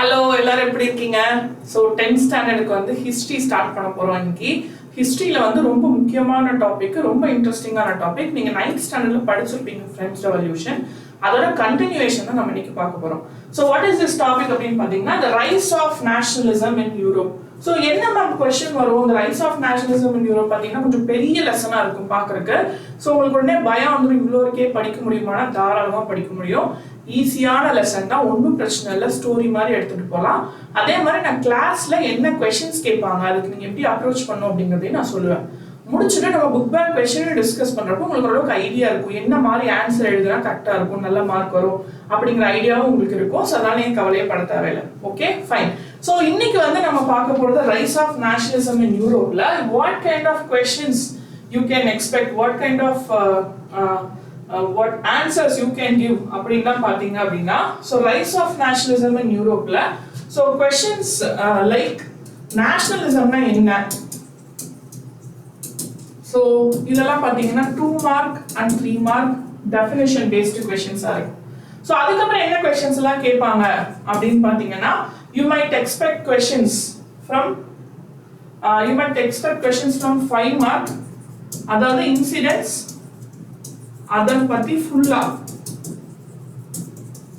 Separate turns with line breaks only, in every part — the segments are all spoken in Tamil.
ஹலோ எல்லாரும் எப்படி இருக்கீங்க? ஸோ 10th ஸ்டாண்டர்டுக்கு வந்து ஹிஸ்ட்ரி ஸ்டார்ட் பண்ண போகிறோம் இன்னைக்கு. ஹிஸ்ட்ரியில் வந்து ரொம்ப முக்கியமான டாபிக், ரொம்ப இன்ட்ரெஸ்டிங்கான டாபிக். நீங்கள் 9th ஸ்டாண்டர்டில் படிச்சிருப்பீங்க ஃப்ரெஞ்ச் ரெவல்யூஷன். அதோட கண்டினியூவேஷன் தான் நம்ம இன்னைக்கு பார்க்க போகிறோம். So what is this topic அப்படின்னு பார்த்தீங்கன்னா the rise of nationalism in Europe. So என்ன மேம் கொஸ்டின் வரும்? இந்த rise of nationalism in Europe பார்த்தீங்கன்னா கொஞ்சம் பெரிய லெசனாக இருக்கும் பார்க்குறக்கு. ஸோ உங்களுக்கு உடனே பயம் வந்து இவ்வளோருக்கே படிக்க முடியுமானா தாராளமாக படிக்க முடியும். ஈஸியான லெசன் தான், ஒன்றும் பிரச்சனை இல்லை. ஸ்டோரி மாதிரி எடுத்துகிட்டு போகலாம். அதே மாதிரி நான் கிளாஸில் என்ன கொஷின்ஸ் கேட்பாங்க, அதுக்கு நீங்கள் எப்படி அப்ரோச் பண்ணணும் அப்படிங்கிறதையும் நான் சொல்லுவேன். முடிச்சுட்டு நம்ம புக் பேக் கொஷின் டிஸ்கஸ் பண்ணுறப்போ உங்களுக்கு ஓரளவுக்கு ஐடியா இருக்கும், என்ன மாதிரி ஆன்சர் எழுதுனா கரெக்டாக இருக்கும், நல்ல மார்க் வரும் அப்படிங்கிற ஐடியாவும் உங்களுக்கு இருக்கும். ஸோ அதனால நீங்கள் கவலையே பட தேவையில்லை. Okay fine. ஸோ இன்னைக்கு வந்து நம்ம பார்க்க போகிறது ரைஸ் ஆஃப் நேஷனலிசம் இன் யூரோப்பில் what kind of questions you can expect, what kind of what answers you can give அப்படின்னா பாத்தீங்க அப்படின்னா so rise of nationalism in Europeல so questions like nationalismனா என்ன, so இதெல்லாம் பாத்தீங்கன்னா 2 mark and 3 mark definition based questions ஆ இருக்கு. so அதுக்கப்புறம் என்ன questions எல்லாம் கேட்பாங்க அப்படின்னு பாத்தீங்கன்னா you might expect questions from 5 mark, அதாவது incidents அதன் பத்தி ஃபுல்லா.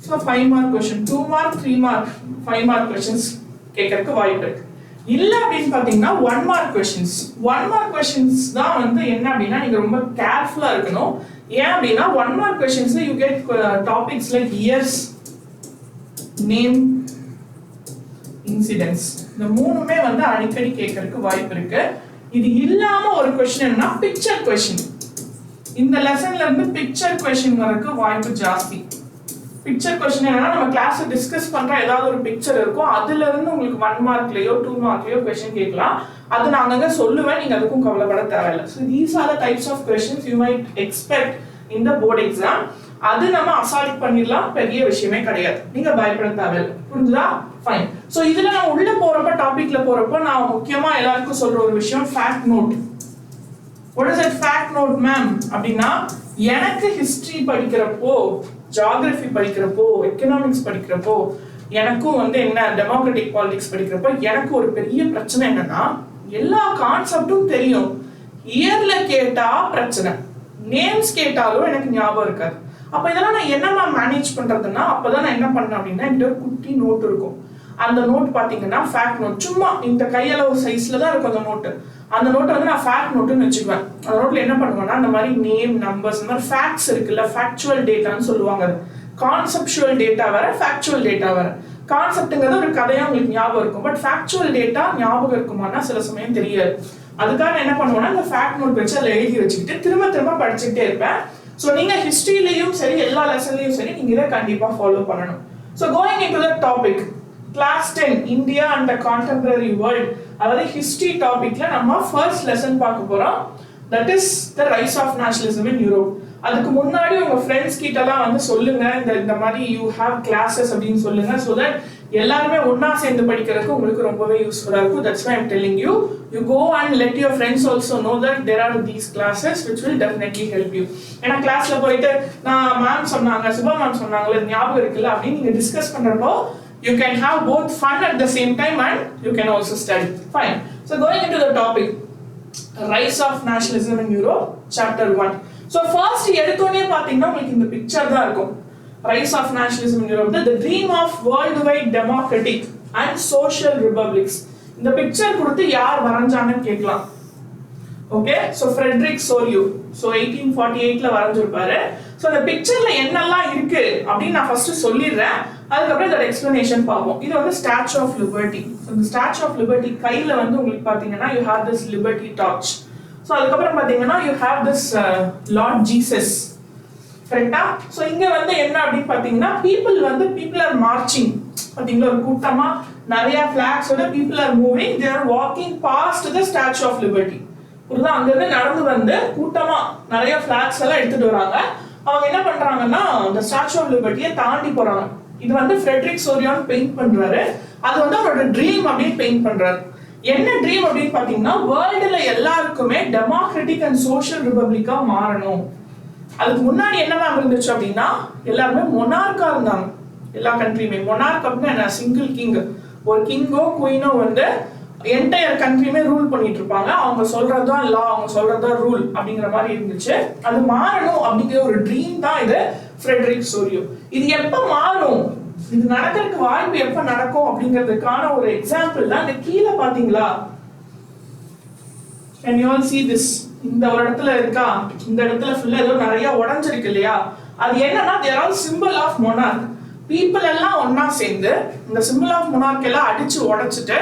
So 5 mark question, 2 mark 3 mark 5 mark questions கேட்கறதுக்கு வாய்ப்பு இருக்கு. இல்லை அப்படின்னு பார்த்தீங்கன்னா 1 மார்க் கொஸ்டின்ஸ். 1 மார்க் கொஸ்டின்ஸ் தான் வந்து என்ன அப்படின்னா நீங்க ரொம்ப கேர்ஃபுல்லா இருக்கணும். ஏன் அப்படின்னா 1 மார்க் கொஸ்டின்ஸ்ல you get topics like years, name, incidents. இந்த மூணுமே வந்து அடிக்கடி கேட்கறதுக்கு வாய்ப்பு இருக்கு. இது இல்லாம ஒரு கொஸ்டின் என்னன்னா பிக்சர் கொஸ்டின். இந்த லெசன்ல இருந்து பிக்சர் கொஸ்டின் வரக்கு வாய்ப்பு ஜாஸ்தி. பிக்சர் கொஸ்டின் என்னன்னா நம்ம கிளாஸ்ல டிஸ்கஸ் பண்ற ஏதாவது ஒரு பிக்சர் இருக்கும், அதுல இருந்து உங்களுக்கு 1 மார்க்லயோ 2 மார்க்லயோ கொஸ்டின் கேட்கலாம். அது நான் அங்கங்க சொல்லுவேன், நீங்க அதுக்கும் கவலைப்பட தேவையில்லை. So these are the types of questions you might expect in the board exam. அது நம்ம அசால்ட் பண்ணிடலாம், பெரிய விஷயமே கிடையாது, நீங்க பயப்பட தேவையில்லை. புரிஞ்சுதா? ஃபைன். ஸோ இதுல நான் உள்ள போறப்ப டாபிக்ல போறப்போ நான் முக்கியமா எல்லாருக்கும் சொல்ற ஒரு விஷயம் fact note. What is that fact note ma'am? அப்படின்னா எனக்கு ஹிஸ்டரி படிக்கிறப்போ, ஜியோகிராஃபி படிக்கிறப்போ, எக்கனாமிக்ஸ் படிக்கிறப்போ, எனக்கும் வந்து என்ன டெமோக்ராட்டிக் பாலிடிக்ஸ் படிக்கிறப்போ எனக்கு ஒரு பெரிய பிரச்சனை என்னன்னா எல்லா கான்செப்டும் தெரியும், இயர்ல கேட்டா பிரச்சனை, நேம்ஸ் கேட்டாலும் எனக்கு ஞாபகம் இருக்காது. அப்ப இதெல்லாம் நான் என்ன மேனேஜ் பண்றதுன்னா அப்பதான் நான் என்ன பண்ணேன் அப்படின்னா என்கிட்ட ஒரு குட்டி நோட் இருக்கும். அந்த நோட் பாத்தீங்கன்னா ஃபேக்ட் நோட், சும்மா இந்த கையளவு சைஸ்ல தான் இருக்கும் அந்த நோட்டு. அந்த நோட்டை வந்து நான் ஃபேக்ட் நோட்டுன்னு வச்சுக்குவேன். அந்த நோட்ல என்ன பண்ணுவேன்னா அந்த மாதிரி நேம், நம்பர்ஸ், இந்த மாதிரி ஃபேக்ட்ஸ் இருக்குல்ல, ஃபேக்சுவல் டேட்டான்னு சொல்லுவாங்க. கான்செப்சுவல் டேட்டா வேற, ஃபேக்சுவல் டேட்டா வேற. கான்செப்ட்ங்கிறது ஒரு கதையா உங்களுக்கு ஞாபகம் இருக்கும், பட் ஃபேக்சுவல் டேட்டா ஞாபகம் இருக்குமானா சில சமயம் தெரியாது. அதுக்காக என்ன பண்ணுவேன்னா இந்த ஃபேக்ட் நோட் வச்சு அதில் எழுதி வச்சுக்கிட்டு திரும்ப திரும்ப படிச்சுக்கிட்டே இருப்பேன். ஸோ நீங்க ஹிஸ்டரியிலையும் சரி எல்லா லெசன்லையும் சரி நீங்க இதை கண்டிப்பா ஃபாலோ பண்ணணும். So going into the topic, Class 10 India and the Contemporary World, அதாவது ஹிஸ்டரி டாபிக்ல நம்ம ஃபர்ஸ்ட் லெசன் பார்க்க போறோம். That is the rise of nationalism in Europe. அதுக்கு முன்னாடி உங்க ஃப்ரெண்ட்ஸ் கிட்டலாம் வந்து சொல்லுங்க இந்த மாதிரி யூ ஹேவ் கிளாஸஸ் அப்படின்னு சொல்லுங்க. ஸோ தட் எல்லாருமே ஒன்னா சேர்ந்து படிக்கிறதுக்கு உங்களுக்கு ரொம்பவே யூஸ்ஃபுல்லா இருக்கும். That's why I'm telling you go and let your friends also know that there are these classes which will definitely help you. ஏன்னா கிளாஸ்ல போயிட்டு நான் மேம் சொன்னாங்க, சுபா மேம் சொன்னாங்களே ஞாபகம் இருக்குல்ல அப்படின்னு நீங்க டிஸ்கஸ் பண்றப்போ you can have both fun at the same time and you can also study. Fine. So going into the topic, rise of nationalism in Europe, chapter 1. So first எடுத்தோனே பாத்தீங்கன்னா உங்களுக்கு இந்த பிக்சர் தான் இருக்கும். rise of nationalism in Europe, the dream of worldwide democratic and social republics. இந்த பிக்சர் கொடுத்து யார் வரைஞ்சாங்கன்னு கேட்கலாம். Okay, so Frederic Sorrieu, so 1848ல வரைஞ்சிருப்பாரு. சோ அந்த பிக்சர்ல என்னெல்லாம் இருக்கு அப்படின்னு நான் ஃபர்ஸ்ட் சொல்லிடுறேன், அதுக்கப்புறம் இதோட எக்ஸ்பிளனேஷன் பார்ப்போம். இது வந்து ஸ்டாச்சு ஆஃப் லிபர்ட்டி. ஸோ இந்த ஸ்டாச்சு ஆஃப் லிபர்ட்டி கையில வந்து உங்களுக்கு பாத்தீங்கன்னா you have this liberty torch. So அதுக்கப்புறம் பாத்தீங்கன்னா you have this Lord Jesus. கரெக்டா? ஸோ இங்க வந்து என்ன அப்படின்னு பாத்தீங்கன்னா பீப்புள் ஆர் மார்ச்சிங். பாத்தீங்களா, ஒரு கூட்டமா நிறைய பிளாக்ஸோட people are moving, they are walking past the statue of liberty. புரியுதா? அங்க இருந்து நடந்து வந்து கூட்டமா நிறைய பிளாக்ஸ் எல்லாம் எடுத்துட்டு வராங்க. அவங்க என்ன பண்றாங்கன்னா அந்த ஸ்டாச்சு ஆஃப் லிபர்ட்டியை தாண்டி போறாங்க. இது வந்து ஃப்ரெட்ரிக் சோலியான் பெயிண்ட் பண்றாரு. அது வந்து அவரோட ட்ரீம் அப்படின்னு பெயிண்ட் பண்றாரு. என்ன ட்ரீம் அப்படின்னு பாத்தீங்கன்னா வேர்ல்டுல எல்லாருக்குமே டெமோக்ராட்டிக் அண்ட் சோஷியல் ரிபப்ளிக்கா மாறணும். அதுக்கு முன்னாடி என்ன மேம் இருந்துச்சு அப்படின்னா எல்லாருமே மொனார்க்கா இருந்தாங்க. எல்லா கண்ட்ரியுமே. மொனார்க் அப்படின்னா சிங்கிள் கிங், ஒரு கிங்கோ குயினோ வந்து என்டையர் கண்ட்ரியுமே ரூல் பண்ணிட்டு இருப்பாங்க. அவங்க சொல்றதுதான் லா, அவங்க சொல்றதுதான் ரூல் அப்படிங்கிற மாதிரி இருந்துச்சு. அது மாறணும் அப்படிங்கிற ஒரு ட்ரீம் தான் இது ஃப்ரெட்ரிக் சோரியோ. இது எப்ப மாறும், இது நடக்கிறதுக்கு வாய்ப்பு எப்ப நடக்கும் அப்படிங்கிறதுக்கான ஒரு எக்ஸாம்பிள் தான் இந்த கீழே பாத்தீங்களா. Can you all see this? இந்த ஒரு இடத்துல இருக்கா, இந்த இடத்துல ஃபுல்லா ஏதோ நிறைய உடைஞ்சிருக்கு இல்லையா. அது என்னன்னா they are all symbol of monarch. People எல்லாம் ஒன்னா சேர்ந்து இந்த சிம்பிள் ஆஃப் மொனார்க் எல்லாம் அடிச்சு உடைச்சிட்டு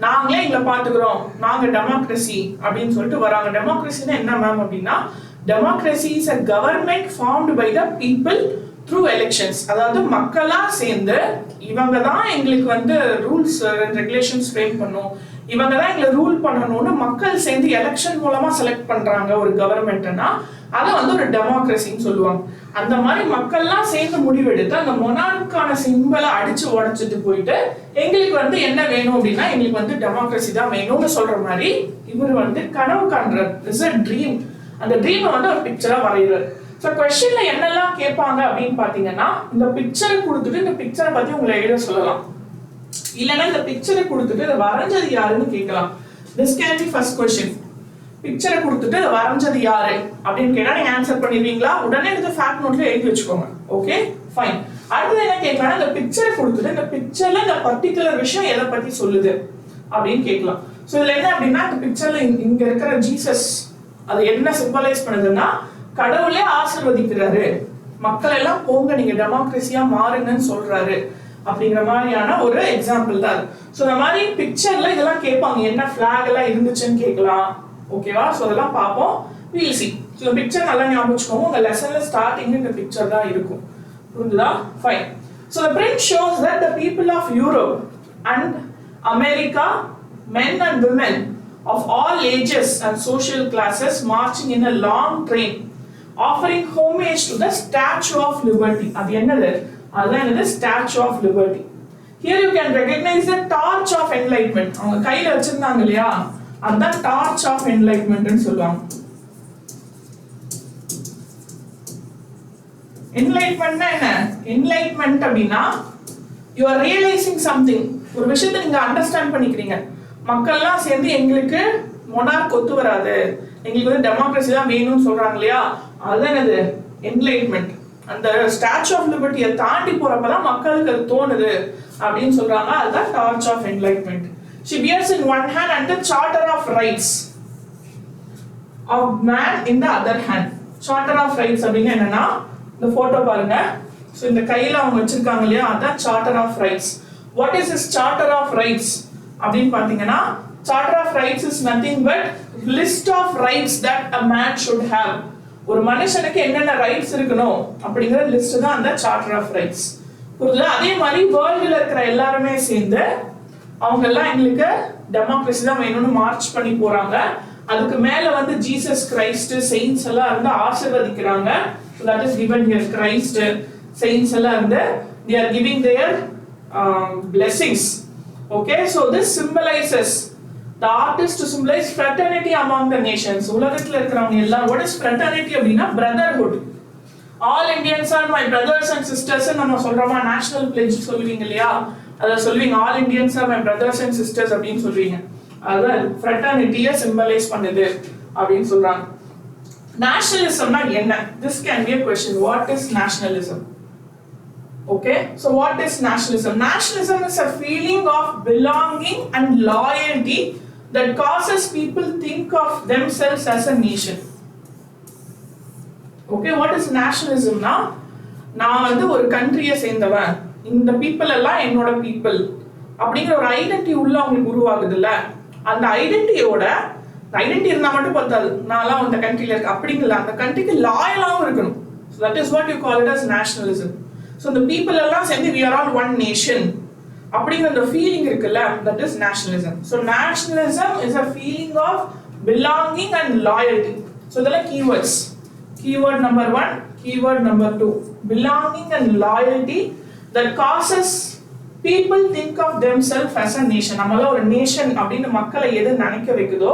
நாங்களே எங்களை பாத்துக்கிறோம், நாங்க டெமோக்ரஸி அப்படின்னு சொல்லிட்டு வராங்க. டெமோக்ரஸினா என்ன மேம் அப்படின்னா, democracy is a government formed by the people through elections. அதாவது மக்களா சேர்ந்து இவங்க தான் எங்களுக்கு வந்து ரூல்ஸ் அண்ட் ரெகுலேஷன்ஸ் ஃப்ரேம் பண்ணும், இவங்க தான் எங்களை ரூல் பண்ணணும்னு மக்கள் சேர்ந்து எலெக்ஷன் மூலமா செலக்ட் பண்றாங்க ஒரு கவர்மெண்ட்னா அதை வந்து ஒரு டெமோக்ரஸின்னு சொல்லுவாங்க. அந்த மாதிரி மக்கள்லாம் சேர்ந்து முடிவெடுத்து அந்த மொனார்க்கான சிம்பலை அடிச்சு உடைச்சிட்டு போயிட்டு எங்களுக்கு வந்து என்ன வேணும் அப்படின்னா எங்களுக்கு வந்து டெமோக்ரஸி தான் வேணும்னு சொல்ற மாதிரி இவர் வந்து கனவு காண்றார். It's a dream. அந்த ட்ரீமை வந்து ஒரு பிக்சரா வரைகிறார். ஸோ கொஸ்டின்ல என்னெல்லாம் கேட்பாங்க அப்படின்னு பாத்தீங்கன்னா, இந்த பிக்சரை கொடுத்துட்டு இந்த பிக்சரை பத்தி உங்களை எழுத சொல்லலாம், இல்லைன்னா இந்த பிக்சரை கொடுத்துட்டு இதை வரைஞ்சது யாருன்னு கேட்கலாம். This can be first question. பிக்சரை கொடுத்துட்டு வரைஞ்சது யாரு அப்படின்னு கேட்டா நீங்க ஆன்சர் பண்ணிடுவீங்களா? உடனே எடுத்து ஃபேக்ட் நோட்ல எழுதி வச்சுக்கோங்க. Okay fine. அடுத்து என்ன கேட்கலாம், இந்த பிக்சரை கொடுத்துட்டு இந்த பிக்சர்ல இந்த பர்டிகுலர் விஷயம் எதை பத்தி சொல்லுது அப்படின்னு கேட்கலாம். ஸோ இதுல என்ன அப்படின்னா, இந்த பிக்சர்ல இங்க இருக்கிற ஜீசஸ் அது என்ன சிம்பலைஸ் பண்ணுதுன்னா, கடவுளே ஆசீர்வதிக்கிறாரு, மக்கள் எல்லாம் போங்க நீங்க டெமோக்ரஸியா மாறுங்கன்னு சொல்றாரு அப்படிங்கிற மாதிரியான ஒரு எக்ஸாம்பிள் தான். ஸோ இந்த மாதிரி பிக்சர்ல இதெல்லாம் கேட்பாங்க, என்ன ஃபிளாக் எல்லாம் இருந்துச்சுன்னு கேட்கலாம். ஓகேவா? ஸோ அதெல்லாம் பார்ப்போம். we'll see. ஸோ இந்த பிக்சர் நல்லா ஞாபகம் வச்சுக்கோங்க. உங்க லெசன்ல ஸ்டார்டிங் இந்த பிக்சர் தான் இருக்கும். புரிஞ்சுதா? Fine. So the print shows that the people of Europe and America, men and women of all ages and social classes marching in a long train, offering homage to the Statue of Liberty. அது என்னது? அதுதான் என்னது? Statue of Liberty. Here you can recognize the torch of enlightenment. அவங்க கையில வச்சிருந்தாங்க இல்லையா, அதான் டார்ச் ஆஃப் என்லைட்மென்ட்னு சொல்லுவாங்க. என்லைட்மென்ட்னா என்ன? என்லைட்மென்ட் அப்படின்னா you are realizing something. ஒரு விஷயத்தை நீங்க அண்டர்ஸ்டாண்ட் பண்ணிக்கிறீங்க. மக்கள்லாம் சேர்ந்து எங்களுக்கு மொனார்க் ஒத்து வராது, எங்களுக்கு வந்து டெமோக்ரஸி தான் வேணும்னு சொல்றாங்க இல்லையா, அதுதான் என்னது? என்லைட்மென்ட். அந்த ஸ்டாச்சு ஆஃப் லிபர்ட்டியை தாண்டி போறப்பதான் மக்களுக்கு அது தோணுது அப்படின்னு சொல்றாங்க. அதுதான் torch of enlightenment. She bears in one hand and the Charter of Rights of man in the other hand. Charter of Rights அப்படின்னா என்னன்னா, இந்த போட்டோ பாருங்க. ஸோ இந்த கையில அவங்க வச்சிருக்காங்க இல்லையா, அதான் Charter of Rights. What is this Charter of Rights அப்படின்னு பாத்தீங்கன்னா, Charter of Rights is nothing but list of rights that a man should have. ஒரு மனுஷனுக்கு என்னென்ன ரைட்ஸ் இருக்கணும் அப்படிங்கிற லிஸ்ட் தான் அந்த Charter of Rights. புரியுதா? அதே மாதிரி வேர்ல்டுல இருக்கிற எல்லாருமே சேர்ந்து அவங்க எல்லாம் எங்களுக்கு டெமோக்ரஸி தான் வேணும்னு மார்ச் பண்ணி போறாங்க. அதுக்கு மேல வந்து ஜீசஸ் கிரைஸ்ட், செயின்ஸ் எல்லாம் இருந்து ஆசீர்வதிக்கிறாங்க. So that is given here. Christ, saints எல்லாம் இருந்து they are giving their blessings. Okay, so this symbolizes, the artist to symbolize fraternity among the nations. உலகத்துல இருக்கிறவங்க எல்லாம், what is fraternity அப்படின்னா brotherhood. All Indians are my brothers and sisters நம்ம சொல்றோமா, நேஷனல் பிளேஜ் சொல்லுவீங்க இல்லையா, அத சொல்லுவீங்க all Indians are my brothers and sisters அப்படின்னு சொல்லுவீங்க. அதான் fraternity-ய symbolize பண்ணுது அப்படின்னு சொல்றாங்க. Nationalismனா என்ன? This can be a question. What is nationalism? Okay, so what is nationalism? Nationalism is a feeling of belonging and loyalty that causes people think of themselves as a nation. Okay, what is nationalism? நான் வந்து ஒரு கண்ட்ரியை சேர்ந்தவன், இந்த பீப்புள் எல்லாம் என்னோட பீப்புள் அப்படிங்கிற ஒரு ஐடென்டிட்டி உள்ள அவங்களுக்கு உருவாகுது இல்ல, அந்த ஐடென்டிட்டி இருந்தா மட்டும் பத்தாது, நான்லாம் அந்த கண்ட்ரியில இருக்கு அப்படிங்கல, அந்த கண்ட்ரிக்கு லாயலாவும் இருக்கணும். So that is what you call it as nationalism. So the people எல்லாம் சேர்ந்து we are all one nation அப்படிங்கிற அந்த ஃபீலிங் இருக்குல்ல, that is nationalism. So nationalism is a feeling of belonging and loyalty. So இதெல்லாம் keywords. Keyword number 1, keyword number 2, belonging and loyalty that causes people think of themselves as a nation. நம்மள ஒரு நேஷன் அப்படின்னு மக்களை எது நினைக்க வைக்குதோ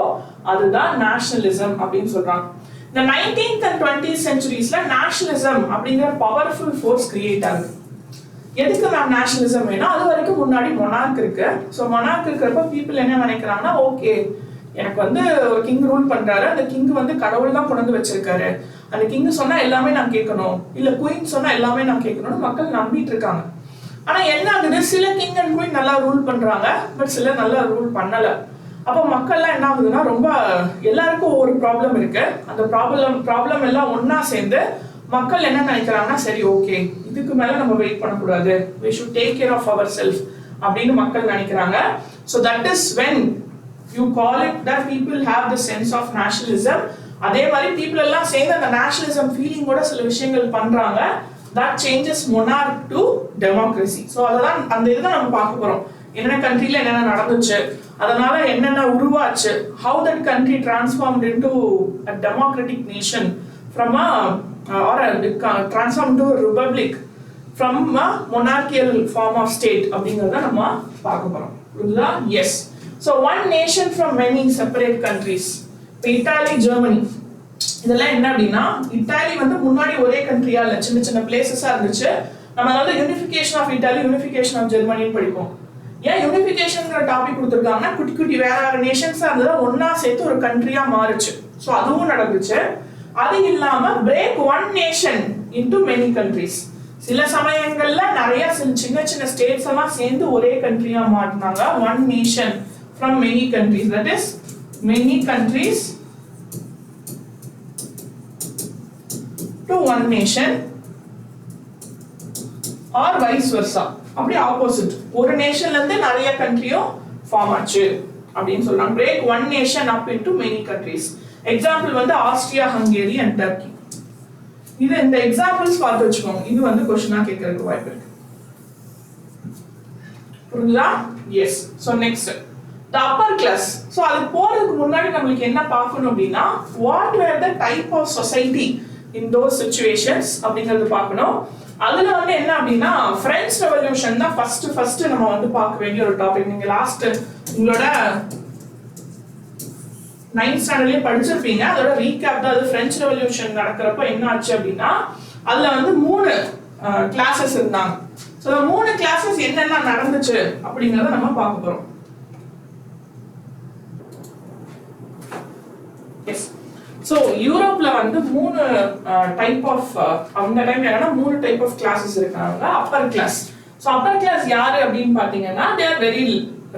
அதுதான் nationalism அப்படின்னு சொல்றாங்க. இந்த 19th and 20th centuriesல nationalism அப்படிங்கிற பவர்ஃபுல் ஃபோர்ஸ் கிரியேட் ஆகுது. எதுக்கு மேம் நேஷனலிசம் வேணும்? அது வரைக்கும் முன்னாடி மொனார்க் இருக்கு. ஸோ மொனார்க் இருக்கிறப்ப பீப்புள் என்ன நினைக்கிறாங்கன்னா, ஓகே எனக்கு வந்து கிங் ரூல் பண்றாரு, அந்த கிங் வந்து கடவுள் தான் கொண்டு வச்சிருக்காரு, அந்த கிங் சொன்னா எல்லாமே நான் கேட்கணும், இல்ல குயின் சொன்னா எல்லாமே நான் கேட்கணும்னு மக்கள் நம்பிட்டு இருக்காங்க. ஆனா என்ன ஆகுது, சில கிங் அண்ட் குயின் நல்லா ரூல் பண்றாங்க, பட் சில நல்லா ரூல் பண்ணல. அப்போ மக்கள்லாம் என்ன ஆகுதுன்னா, ரொம்ப எல்லாருக்கும் ஒவ்வொரு ப்ராப்ளம் இருக்கு, அந்த ப்ராப்ளம் எல்லாம் ஒன்னா சேர்ந்து மக்கள் என்ன நினைக்கிறாங்கன்னா, சரி ஓகே இதுக்கு மேல நம்ம வெயிட் பண்ணக்கூடாது, we should take care of ourselves அப்படின்னு மக்கள் நினைக்கிறாங்க. So that is when you call it that people have the sense of nationalism. அதே மாதிரி people எல்லாம் சேர்ந்து அந்த nationalism feeling கூட சில விஷயங்கள் பண்றாங்க. That changes monarch to democracy. So அததான் அந்த இதுதான் நம்ம பார்க்க போறோம். என்ன கண்ட்ரில என்னென்ன நடந்துச்சு, அதனால என்னென்ன உருவாச்சு, how that country transformed into a democratic nation from a or transformed to a republic from a monarchical form of state அப்படிங்கறத நம்ம பார்க்க போறோம். புரியுதா? Yes. So one nation from many separate countries. இப்போ இத்தாலி, ஜெர்மனி இதெல்லாம் என்ன அப்படின்னா, இத்தாலி வந்து முன்னாடி ஒரே கண்ட்ரியா இல்ல, சின்ன சின்ன பிளேசஸா இருந்துச்சு. நம்ம அதாவது unification of Italy, unification of ஜெர்மனின்னு படிப்போம். ஏன் யூனிஃபிகேஷன்ங்கிற டாபிக் கொடுத்துருக்காங்கன்னா, குட்டி குட்டி வேற வேற நேஷன்ஸா இருந்ததா ஒன்னா சேர்த்து ஒரு கண்ட்ரியா மாறுச்சு. ஸோ அதுவும் நடந்துச்சு. அது இல்லாம break one nation into many countries. சில சமயங்கள்ல நிறைய சின்ன சின்ன ஸ்டேட்ஸ் எல்லாம் சேர்ந்து ஒரே கண்ட்ரியா மாட்டினாங்க. One nation from many countries, that is many countries to one nation or vice versa. அப்படி ஆப்போசிட், ஒரு நேஷன்ல இருந்து நிறைய கண்ட்ரியும் ஃபார்ம் ஆச்சு அப்படின்னு சொல்றாங்க. Break one nation up into many countries. Example வந்து ஆஸ்ட்ரியா, ஹங்கேரி அண்ட் டர்க்கி. இது இந்த எக்ஸாம்பிள்ஸ் பார்த்து வச்சுக்கோங்க, இது வந்து क्वेश्चनா கேட்கறதுக்கு வாய்ப்பு இருக்கு. புரியுதா? Yes. So next the upper class. So அது போறதுக்கு முன்னாடி நமக்கு என்ன பார்க்கணும் அப்படினா, what were the type of society in those situations அப்படிங்கறது பார்க்கணும். அதுல வந்து என்ன அப்படினா, பிரெஞ்ச் ரெவல்யூஷன் தான் ஃபர்ஸ்ட் நம்ம வந்து பார்க்க வேண்டிய ஒரு டாபிக். நீங்க லாஸ்ட் உங்களோட 9th ஸ்டாண்டர்ட்லயே படிச்சிருப்பீங்க. அதோட ரீகேப் தான். அது பிரெஞ்ச் ரெவல்யூஷன் நடக்கிறப்ப என்ன ஆச்சு அப்படின்னா, அதுல வந்து 3 கிளாसेस இருந்தாங்க. சோ 3 கிளாसेस என்னென்ன நடந்துச்சு அப்படிங்கறத நம்ம பார்க்க போறோம். எஸ். சோ யூரோப்ல வந்து 3 டைப் ஆஃப் அந்த டைம்ல என்னன்னா 3 டைப் ஆஃப் கிளாसेस இருக்காங்க. Upper class. So upper class யாரு அப்படின்னு பாத்தீங்கன்னா, they are very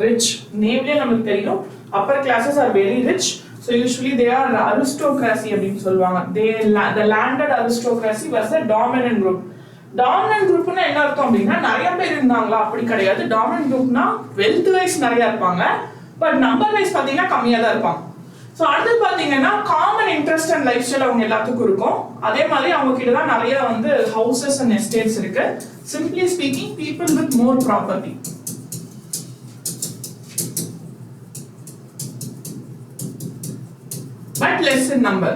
rich. நேம்லயே நமக்கு தெரியும், upper classes are very rich. So usually they are aristocracy அப்படினு சொல்வாங்க. The landed aristocracy was the dominant group. Dominant groupனா என்ன அர்த்தம் அப்படின்னா, நிறைய பேர் இருந்தாங்களா அப்படி கிடையாது. dominant groupனா wealth wise நிறைய இருப்பாங்க, பட் நம்பர் வைஸ் பாத்தீங்கன்னா கம்மியா தான் இருப்பாங்க. சோ அடுத்து பாத்தீங்கன்னா common interest and life style அவங்க எல்லாத்துக்கும் இருக்கும். அதே மாதிரி அவங்க கிட்ட தான் நிறைய வந்து ஹவுசஸ் அண்ட் எஸ்டேட்ஸ் இருக்கு. Simply speaking, people with more property. But less in number.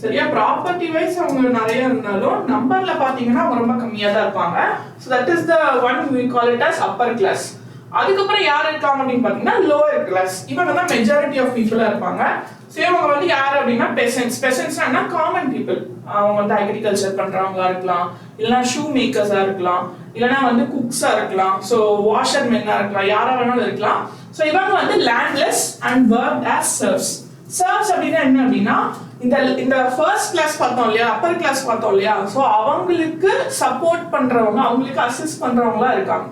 சரியா? ப்ராப்பர்ட்டி வைஸ் அவங்க நிறைய இருந்தாலும் நம்பர்ல பாத்தீங்கன்னா அவங்க ரொம்ப கம்மியா தான் இருப்பாங்க. So that is the one we call it as upper class. அதுக்கப்புறம் யார் இருக்காங்க அப்படின்னு பாத்தீங்கன்னா lower class. இவங்க தான் மெஜாரிட்டி ஆஃப் பீப்புளா இருப்பாங்க. சோ இவங்க வந்து யார் அப்படின்னா peasants. peasantsனா common people. அவங்க வந்து அக்ரிகல்ச்சர் பண்றவங்களா இருக்கலாம், இல்லனா ஷூ மேக்கர்ஸா இருக்கலாம், இல்லனா வந்து குக்ஸா இருக்கலாம், சோ வாஷர் மென்னா இருக்கலாம், யாரா வேணாலும் இருக்கலாம். சோ இவங்க வந்து landless and worked as serfs. serfs அப்படினா என்ன அப்படினா, இந்த ஃபர்ஸ்ட் கிளாஸ் பார்த்தோம் இல்லையா, அப்பர் கிளாஸ் பார்த்தோம் இல்லையா, சோ அவங்களுக்கு சப்போர்ட் பண்றவங்க, அவங்களுக்கு அசிஸ்ட் பண்றவங்களா இருக்காங்க.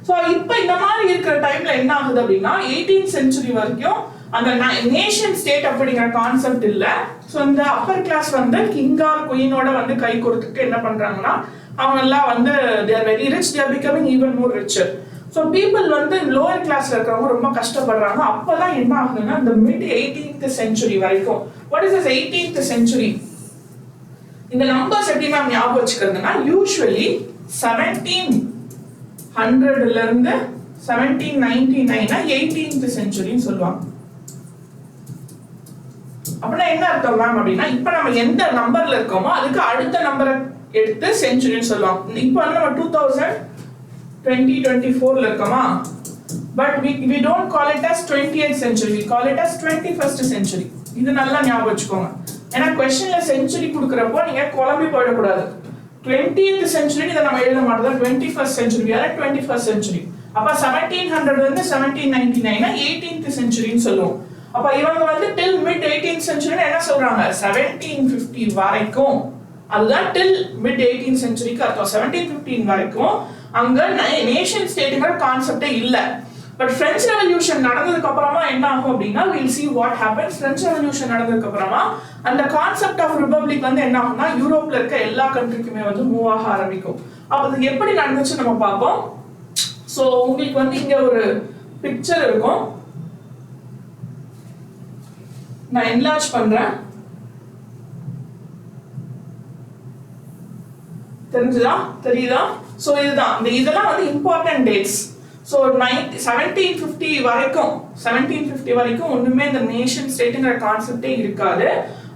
சோ இப்போ இந்த மாதிரி இருக்கிற டைம்ல என்ன ஆகுது அப்படின்னா, 18th செஞ்சுரி வரைக்கும் அந்த நேஷன் ஸ்டேட் அப்படிங்கிற கான்செப்ட் இல்ல. சோ இந்த அப்பர் கிளாஸ் வந்து கிங் ஆர் குயினோட வந்து கை கொடுத்துட்டு என்ன பண்றாங்கன்னா, அவங்க எல்லாம் வந்து they are very rich, they are becoming even more richer. So people வந்து லோயர் கிளாஸ்ல இருக்கிறவங்க ரொம்ப கஷ்டப்படுறாங்க. அப்பதான் என்ன ஆகுதுன்னா, இந்த மிட் 18th செஞ்சுரி வரைக்கும். what is this 18th century? இந்த நம்பர்ஸ் எப்படி மேம் ஞாபகம் வச்சுக்கிறதுனா, யூசுவலி 1700ல இருந்து 1799 18th செஞ்சுரின்னு சொல்லுவாங்க. அப்படின்னா என்ன அர்த்தம் மேம் அப்படின்னா, இப்ப நம்ம எந்த நம்பர்ல இருக்கோமோ அதுக்கு அடுத்த நம்பரை எடுத்து செஞ்சுரின்னு சொல்லுவாங்க. இப்போ வந்து நம்ம 2024ல இருக்கோமா, but we don't call it as 20th century, we call it as 21st century. இது நல்லா ஞாபகம் வச்சுக்கோங்க. ஏன்னா क्वेश्चनல செஞ்சுரி கொடுக்கறப்போ நீங்க குழம்பி போயிட கூடாது. 20th century இதை நம்ம எழுத மாட்டோம், 21st century, we are at 21st century. அப்ப 1700 வந்து 1799 18th centuryன்னு சொல்லுவோம். அப்ப இவங்க வந்து till mid 18th century என்ன சொல்றாங்க, 1750 வரைக்கும், அதுதான் till mid 18th centuryக்கு அர்த்தம். 1715 வரைக்கும் அங்க நேஷன் ஸ்டேட்ங்கிற கான்செப்டே இல்ல. பட் பிரெஞ்சு ரெவல்யூஷன் நடந்ததுக்கு அப்புறமா என்ன ஆகும் அப்படின்னா, we'll see what happens. French revolution நடந்ததுக்கு அப்புறமா அந்த கான்செப்ட் ஆஃப் ரிபப்ளிக் வந்து என்ன ஆகும்னா யூரோப்ல இருக்க எல்லா கண்ட்ரிக்குமே வந்து மூவ் ஆக ஆரம்பிக்கும். அப்ப அது எப்படி நடந்துச்சு நம்ம பார்ப்போம். சோ உங்களுக்கு வந்து இங்க ஒரு பிக்சர் இருக்கும், நான் என்லார்ஜ் பண்றேன், தெரியுதா? சோ இதுதான், இதெல்லாம் வந்து இம்பார்ட்டன்ட் டேட்ஸ். சோ 1750 வரைக்கும் ஒண்ணுமே இந்த நேஷன் ஸ்டேட்ங்கிற கான்செப்டே இருக்காது.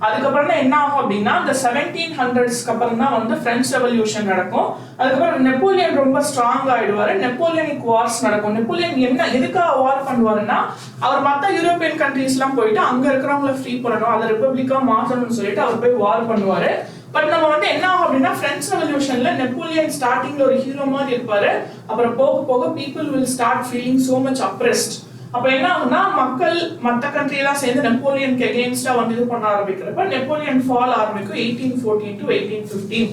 அதுக்கப்புறம் தான் என்ன ஆகும் அப்படின்னா இந்த 1700ஸ்க்கு அப்புறம் தான் வந்து பிரெஞ்சு ரெவல்யூஷன் நடக்கும். அதுக்கப்புறம் நெப்போலியன் ரொம்ப ஸ்ட்ராங் ஆயிடுவாரு, நெப்போலியனிக் வார்ஸ் நடக்கும். நெப்போலியன் எதுக்காக வார் பண்ணுவாருன்னா, அவர் மற்ற யூரோப்பியன் கண்ட்ரீஸ் எல்லாம் போயிட்டு அங்க இருக்கிறவங்கள ஃப்ரீ பண்ணணும், அதை ரிப்பப்ளிக்கா மாற்றணும்னு சொல்லிட்டு அவர் போய் வார் பண்ணுவாரு. பட் நம்ம வந்து என்ன ஆகும் அப்படின்னா பிரெஞ்சு ரெவல்யூஷன்ல நெப்போலியன் ஸ்டார்டிங்ல ஒரு ஹீரோ மாதிரி இருப்பாரு, அப்புறம் போக போக people will start feeling so much abreast. அப்ப என்ன ஆகும்னா மக்கள் மற்ற கண்ட்ரி எல்லாம் சேர்ந்து நெப்போலியனுக்கு எகெயின்ஸ்டா வந்து இது பண்ண ஆரம்பிக்கிறப்ப நெப்போலியன் ஃபால் ஆரம்பிக்கும் 1814 to 1815.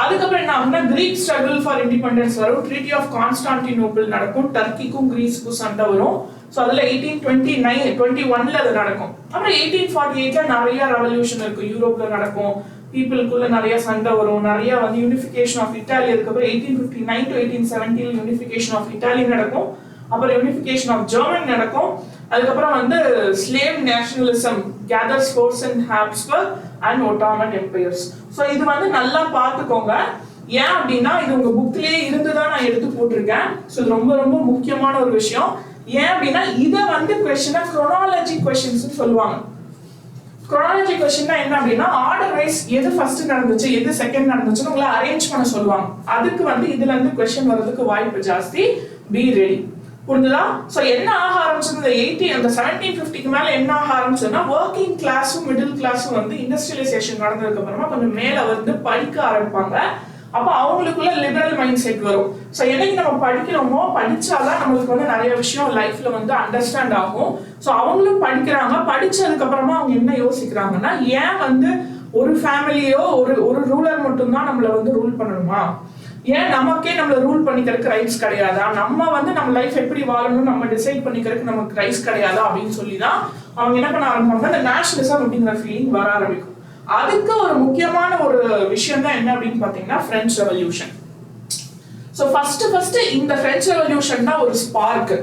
அதுக்கப்புறம் என்ன ஆகும்னா கிரீக் ஸ்ட்ரகிள் ஃபார் இண்டிபெண்டன்ஸ் வரும், ட்ரீட்டி ஆஃப் கான்ஸ்டான்டினோபிள் நடக்கும், டர்க்கிக்கும் கிரீஸ்க்கும் சண்டை வரும். ஸோ அதுல 1821ல அது நடக்கும். அப்புறம் 1848ல நிறைய ரெவல்யூஷன் இருக்கு, யூரோப்ல நடக்கும், பீப்புளுக்குள்ள நிறைய சண்டை வரும், நிறைய வந்து யூனிஃபிகேஷன் ஆஃப் இட்டாலி. அதுக்கப்புறம் 1859 to 1870 யூனிஃபிகேஷன் ஆஃப் இட்டாலி நடக்கும், அப்புறம் யூனிஃபிகேஷன் ஆஃப் ஜெர்மன் நடக்கும். அதுக்கப்புறம் வந்து Slav nationalism gathers force in Habsburg and Ottoman empires. So இது வந்து நல்லா பார்த்துக்கோங்க. ஏன் அப்படின்னா இது உங்க புக்லயே இருந்துதான் நான் எடுத்து போட்டிருக்கேன். ஸோ இது ரொம்ப ரொம்ப முக்கியமான ஒரு விஷயம். ஏன் அப்படின்னா இதை வந்து கொஸ்டினா குரோனாலஜி கொஸ்டின்ஸ் சொல்லுவாங்க. குரோனாலஜி கொஸ்டின்னா என்ன அப்படின்னா ஆர்டர் வைஸ் எது ஃபர்ஸ்ட் நடந்துச்சு எது செகண்ட் நடந்துச்சுன்னு உங்களை அரேஞ்ச் பண்ண சொல்லுவாங்க. அதுக்கு வந்து இதுல இருந்து கொஸ்டின் வர்றதுக்கு வாய்ப்பு ஜாஸ்தி. Be ready. புரிஞ்சுதா? சோ என்ன ஆக ஆரம்பிச்சது அந்த 1750க்கு மேல என்ன ஆக ஆரம்பிச்சதுன்னா ஒர்க்கிங் கிளாஸும் மிடில் கிளாஸும் வந்து இண்டஸ்ட்ரியலைசேஷன் நடந்ததுக்கு அப்புறமா கொஞ்சம் மேல வந்து படிக்க ஆரம்பிப்பாங்க. அப்ப அவங்களுக்குள்ள லிபரல் மைண்ட் செட் வரும். சோ என்னைக்கு நம்ம படிக்கிறோமோ படிச்சாதான் நம்மளுக்கு வந்து நிறைய விஷயம் லைஃப்ல வந்து அண்டர்ஸ்டாண்ட் ஆகும். சோ அவங்களும் படிக்கிறாங்க. படிச்சதுக்கு அப்புறமா அவங்க என்ன யோசிக்கிறாங்கன்னா, ஏன் வந்து ஒரு ஃபேமிலியோ ஒரு ரூலர் மட்டும் தான் நம்மள வந்து ரூல் பண்ணணுமா, ஏன் நமக்கே நம்மள ரூல் பண்ணிக்கிறதுக்கு ரைட்ஸ் கிடையாதா, நம்ம வந்து நம்ம லைஃப் எப்படி வாழணும்னு நம்ம டிசைட் பண்ணிக்கிறதுக்கு நமக்கு ரைட்ஸ் கிடையாதா அப்படின்னு சொல்லிதான் அவங்க என்ன பண்ண ஆரம்பிப்பாங்க, அந்த நேஷனலிசம் அப்படிங்கிற ஃபீலிங் வர ஆரம்பிக்கும். அதுக்கு ஒரு முக்கியமான ஒரு விஷயம் தான் என்ன அப்படின்னு பாத்தீங்கன்னா பிரெஞ்சு ரெவல்யூஷன். சோ ஃபர்ஸ்ட் இந்த பிரெஞ்சு ரெவல்யூஷன் தான் ஒரு ஸ்பார்க்.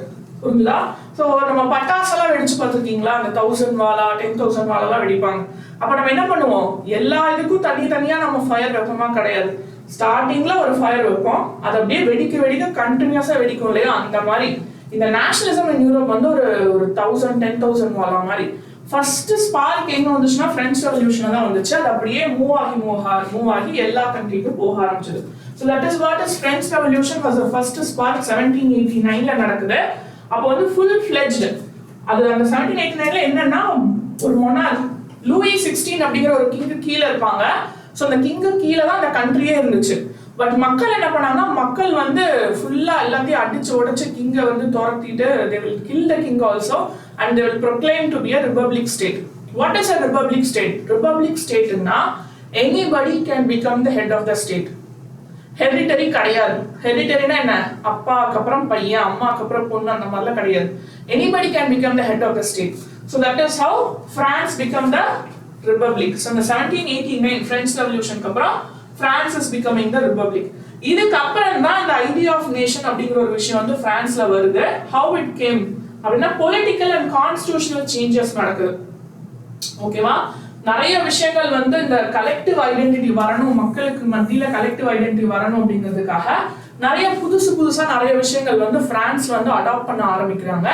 புரியுதா? சோ நம்ம பட்டாசெல்லாம் வெடிச்சு பார்த்துருக்கீங்களா, அந்த 1000 வாலா 10,000 வாலெல்லாம் வெடிப்பாங்க. அப்ப நம்ம என்ன பண்ணுவோம், எல்லா இதுக்கும் தனித்தனியா நம்ம ஃபயர் வைப்போமா கிடையாது. ஸ்டார்டிங்ல ஒரு ஃபயர் வைப்போம், அது அப்படியே வெடிக்க வெடிக்க கண்டினியூஸா வெடிக்கும் இல்லையா, அந்த மாதிரி இந்த நேஷனலிசம் இன் யூரோப் வந்து ஒரு 1000 வாலா மாதிரி. ஃபர்ஸ்ட் ஸ்பார்க் எங்க வந்துச்சுன்னா பிரெஞ்சு ரெவல்யூஷன் தான் வந்துச்சு. அது அப்படியே மூவ் ஆகி எல்லா கண்ட்ரிக்கும் போக ஆரம்பிச்சது. So that is what is French Revolution was the first spark 1789ல நடக்குது. அப்போ வந்து full fledged அது அந்த 1789ல என்னன்னா ஒரு மொனார்க் லூயி 16 அப்படிங்கிற ஒரு கிங் கீழ இருப்பாங்க. சோ அந்த கிங்கு கீழ தான் அந்த கண்ட்ரியே இருந்துச்சு. பட் மக்கள் என்ன பண்ணாங்கன்னா, மக்கள் வந்து ஃபுல்லா எல்லாத்தையும் அடிச்சு உடைச்சு கிங்க வந்து துரத்திட்டு they will kill the king also and they will proclaim to be a republic state. What is a republic state? Republic state னா anybody can become the head of the state. Hereditary கிடையாது. ஹெரிடிட்டரினா என்ன, அப்பாக்கு அப்புறம் பையன் அம்மாக்கு அப்புறம் பொண்ணு அந்த மாதிரிலாம் கிடையாது. anybody can become the head of the state. So that is how France become the republic. So in 1789 French Revolution க்கு அப்புறம் France is becoming the republic. இதுக்கு அப்புறம் தான் இந்த ஐடியா ஆஃப் நேஷன் அப்படிங்கிற ஒரு விஷயம் வந்து பிரான்ஸ்ல வருது. how it came அப்படின்னா பொலிட்டிக்கல் அண்ட் கான்ஸ்டிடியூஷனல் சேஞ்சஸ் நடக்குது. ஓகேவா? நிறைய விஷயங்கள் வந்து இந்த கலெக்டிவ் ஐடென்டிட்டி வரணும், மக்களுக்கு மத்தியில கலெக்டிவ் ஐடென்டிட்டி வரணும் அப்படிங்கிறதுக்காக நிறைய புதுசா நிறைய விஷயங்கள் வந்து பிரான்ஸ் வந்து அடாப்ட் பண்ண ஆரம்பிக்கிறாங்க.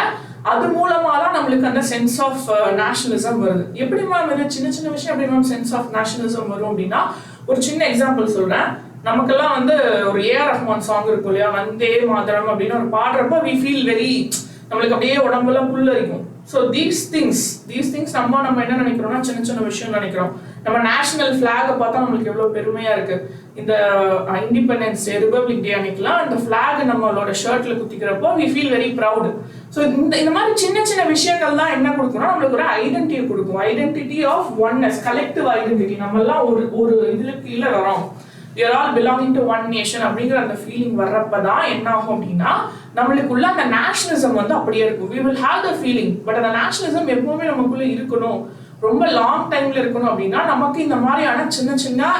அது மூலமா தான் நம்மளுக்கு அந்த சென்ஸ் ஆஃப் நேஷனலிசம் வருது. எப்படி மேம் இது சின்ன சின்ன விஷயம் எப்படி மேம் சென்ஸ் ஆஃப் நேஷனலிசம் வரும் அப்படின்னா, ஒரு சின்ன எக்ஸாம்பிள் சொல்றேன். நமக்கெல்லாம் வந்து ஒரு ஏஆர் ரஹ்மான் சாங் இருக்கும் இல்லையா, வந்தே மாதரம் அப்படின்னு ஒரு பாடுறப்ப we feel very நம்மளுக்கு அப்படியே உடம்பெல்லாம் புல்லரிக்கும். ஸோ தீஸ் திங்ஸ் நம்ம என்ன நினைக்கிறோம்னா சின்ன சின்ன விஷயம் நினைக்கிறோம். நம்ம நேஷனல் ஃபிளாகை பார்த்தா நம்மளுக்கு எவ்வளவு பெருமையா இருக்கு. இந்த இண்டிபெண்டன்ஸ் டே, ரிபப்ளிக் டே அன்னைக்குலாம் அந்த ஃபிளாக் நம்மளோட ஷர்ட்ல குத்திக்கிறப்போ we feel very proud. So இந்த மாதிரி சின்ன சின்ன விஷயங்கள் தான் என்ன கொடுக்கணும், நம்மளுக்கு ஒரு ஐடென்டிட்டி கொடுக்கும். Identity of oneness, collective identity. நம்மெல்லாம் ஒரு இதுல கீழே வரோம், we are all belonging to one nation அப்படிங்கிற அந்த ஃபீலிங் வர்றப்பதான் என்ன ஆகும் அப்படின்னா நம்மளுக்குள்ள அந்த நேஷனலிசம் வந்து அப்படியே இருக்கும். we will have the feeling, but அந்த நேஷனலிசம் எப்பவுமே நமக்குள்ள இருக்கணும், ரொம்ப லாங் டைம்ல இருக்கணும் அப்படின்னா நமக்கு இந்த மாதிரியான சின்ன சின்ன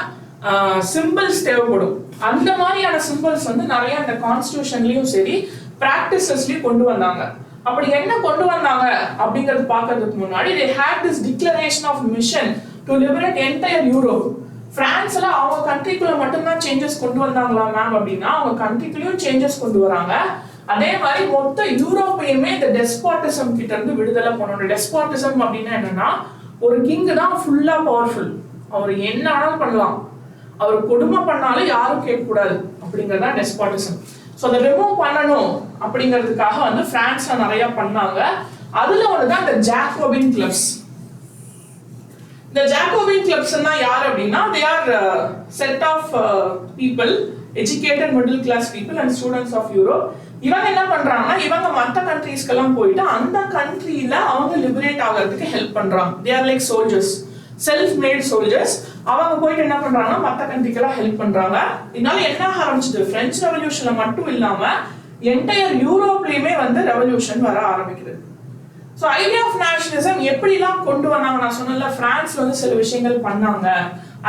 சிம்பிள்ஸ் தேவைப்படும். அந்த மாதிரியான சிம்பிள்ஸ் வந்து நிறைய இந்த கான்ஸ்டிடியூஷன்லயும் சரி பிராக்டிசஸ்லயும் கொண்டு வந்தாங்க. அப்படி என்ன கொண்டு வந்தாங்க அப்படிங்கறது பாக்கிறதுக்கு முன்னாடி they had this declaration of mission to liberate entire Europe. பிரான்ஸ்ல அவங்க கண்ட்ரிக்குள்ள மட்டும்தான் சேஞ்சஸ் கொண்டு வந்தாங்களா மேம் அப்படின்னா அவங்க கண்ட்ரிக்குள்ளயும் சேஞ்சஸ் கொண்டு வராங்க. அதே மாதிரி மொத்த யூரோப்பையுமே இந்த டெஸ்பாட்டிசம் கிட்ட இருந்து விடுதலை பண்ணணும். டெஸ்பாட்டிசம் அப்படின்னா என்னன்னா ஒரு கிங் தான் ஃபுல்லா பவர்ஃபுல், அவர் என்ன வேணாலும் பண்ணலாம், அவர் கொடுமை பண்ணாலும் யாரும் கேட்க கூடாது அப்படிங்கறதா டெஸ்பாட்டிசம். ஸோ அதை ரிமூவ் பண்ணணும் அப்படிங்கிறதுக்காக வந்து பிரான்ஸ்ல நிறைய பண்ணாங்க. அதுல ஒண்ணுதான் இந்த ஜாக்கோபின் கிளப்ஸ். இந்த ஜாக்கோபின் கிளப்ஸ்னா யார் அப்படின்னா they are set of people, educated middle class people and students of Europe. இவங்க என்ன பண்றாங்கன்னா இவங்க மற்ற கண்ட்ரீஸ்க்கெல்லாம் போயிட்டு அந்த கண்ட்ரியில அவங்க லிபரேட் ஆகிறதுக்கு ஹெல்ப் பண்றாங்க. they are like soldiers, self mat soldiers. அவங்க போயிட்டு என்ன பண்றாங்கன்னா மற்ற கண்ட்ரிக்கெல்லாம் ஹெல்ப் பண்றாங்க. இதனால என்ன ஆரம்பிச்சது, பிரெஞ்சு ரெவல்யூஷன்ல மட்டும் இல்லாம என்டையர் யூரோப்லயுமே வந்து ரெவல்யூஷன் வர ஆரம்பிக்குது. ஸோ ஐடியா ஆஃப் நேஷனலிசம் எப்படிலாம் கொண்டு வந்தாங்க, நான் சொன்னல பிரான்ஸ்ல வந்து சில விஷயங்கள் பண்ணாங்க.